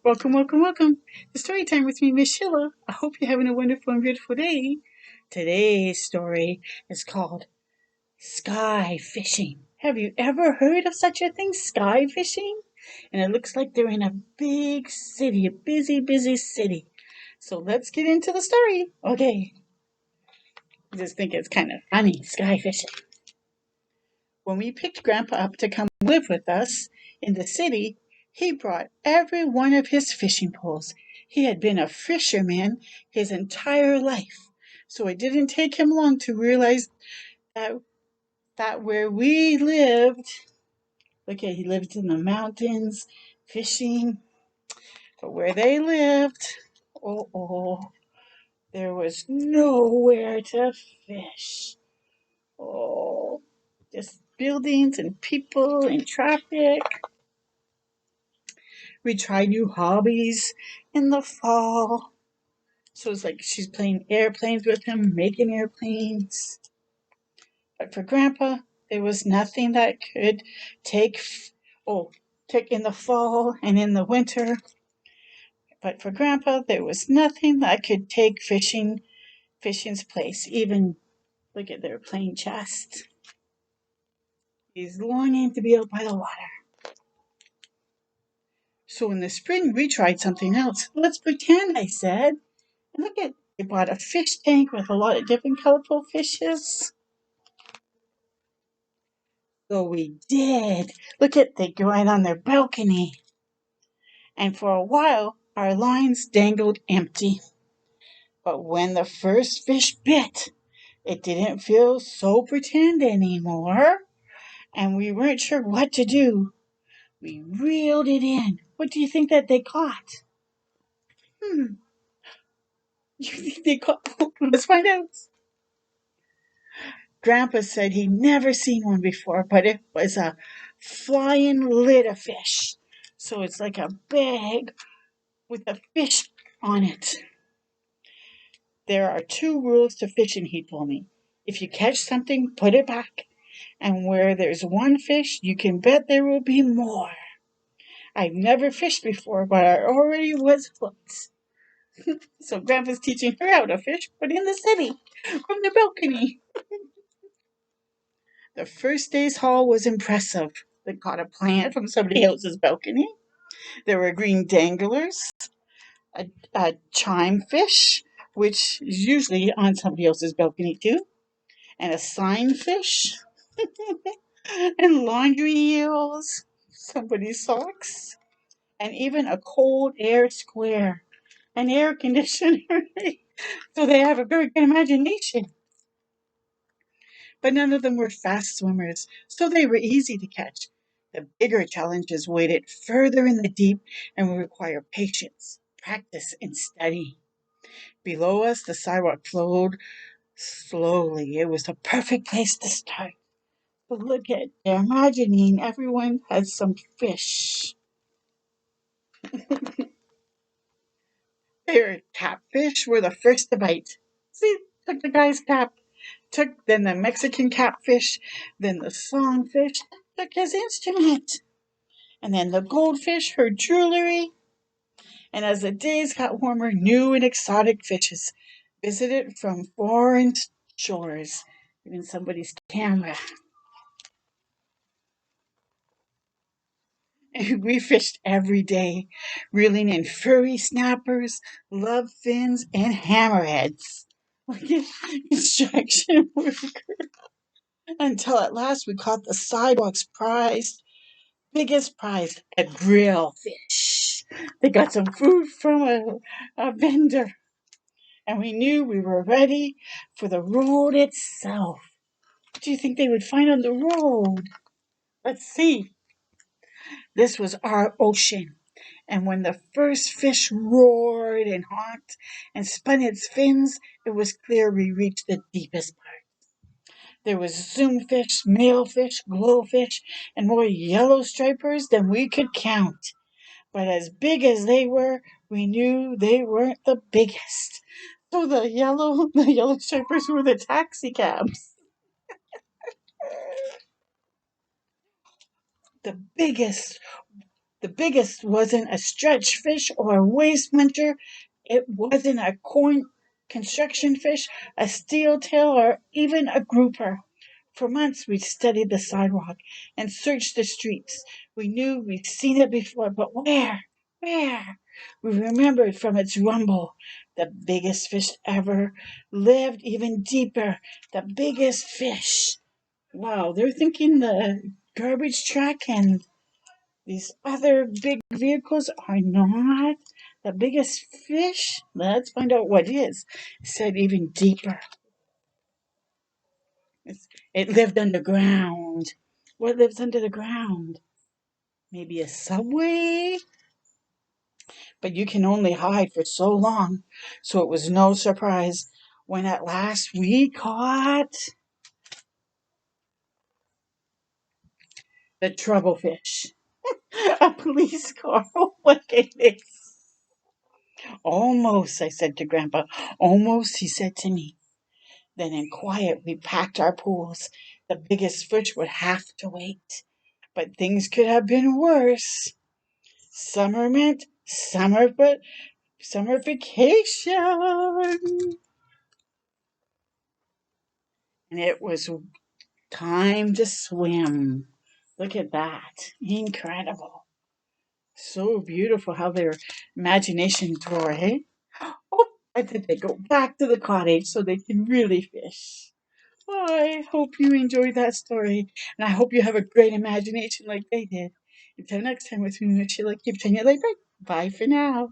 Welcome, welcome, welcome to Story Time with me, Miss Sheila. I hope you're having a wonderful and beautiful day. Today's story is called Sky Fishing. Have you ever heard of such a thing, sky fishing? And it looks like they're in a big city, a busy, busy city. So let's get into the story. Okay. I just think it's kind of funny, sky fishing. When we picked Grandpa up to come live with us in the city, he brought every one of his fishing poles. He had been a fisherman his entire life, so it didn't take him long to realize that, that where we lived, okay, he lived in the mountains fishing, but where they lived, there was nowhere to fish. Oh, just buildings and people and traffic. We try new hobbies in the fall. So it's like she's playing airplanes with him, making airplanes. But for Grandpa, there was nothing that could take, take in the fall and in the winter. But for Grandpa, there was nothing that could take fishing's place. Even, look at their playing chess. He's longing to be out by the water. So in the spring, we tried something else. Let's pretend, I said. And look at, they bought a fish tank with a lot of different colorful fishes. So we did. Look at, they go out on their balcony. And for a while, our lines dangled empty. But when the first fish bit, it didn't feel so pretend anymore. And we weren't sure what to do. We reeled it in. What do you think that they caught? You think they caught? Let's find out. Grandpa said he'd never seen one before, but it was a flying litter fish. So it's like a bag with a fish on it. There are two rules to fishing, he told me. If you catch something, put it back. And where there's one fish, you can bet there will be more. I've never fished before, but I already was hooked. So Grandpa's teaching her how to fish, but in the city, from the balcony. The first day's haul was impressive. They caught a plant from somebody else's balcony. There were green danglers, a chime fish, which is usually on somebody else's balcony too, and a sign fish, and laundry eels, somebody's socks, and even a cold air square, an air conditioner. So they have a very good imagination. But none of them were fast swimmers, so they were easy to catch. The bigger challenges waited further in the deep and would require patience, practice, and study. Below us, the sidewalk flowed slowly. It was the perfect place to start. But look at, they're imagining everyone has some fish. Their catfish were the first to bite. See, took the guy's cap, took then the Mexican catfish, then the songfish, took his instrument. And then the goldfish, her jewelry. And as the days got warmer, new and exotic fishes visited from foreign shores, even somebody's camera. And we fished every day, reeling in furry snappers, love fins, and hammerheads. Like a construction worker. Until at last we caught the sidewalk's biggest prize, a grill fish. They got some food from a vendor, and we knew we were ready for the road itself. What do you think they would find on the road? Let's see. This was our ocean, and when the first fish roared and honked and spun its fins, it was clear we reached the deepest part. There was zoomfish, malefish, glowfish, and more yellow stripers than we could count. But as big as they were, we knew they weren't the biggest. So the yellow stripers were the taxi cabs. The biggest The biggest wasn't a stretch fish or a waste muncher. It wasn't a corn construction fish, a steel tail, or even a grouper. For months we studied the sidewalk and searched the streets. We knew we'd seen it before, but where? Where? We remembered from its rumble. The biggest fish ever lived even deeper. The biggest fish. Wow, they're thinking the garbage truck and these other big vehicles are not the biggest fish. Let's find out what is. It said even deeper. It lived underground. What lives under the ground? Maybe a subway? But you can only hide for so long. So it was no surprise when at last we caught the troublefish. A police car. Look at this. Almost, I said to Grandpa. Almost, he said to me. Then in quiet we packed our pools. The biggest fish would have to wait. But things could have been worse. Summer meant summer vacation. And it was time to swim. Look at that. Incredible. So beautiful how their imaginations grow, eh? Oh, and then they go back to the cottage so they can really fish. I hope you enjoyed that story, and I hope you have a great imagination like they did. Until next time with me, Sheila, keep saying it like that. Bye for now.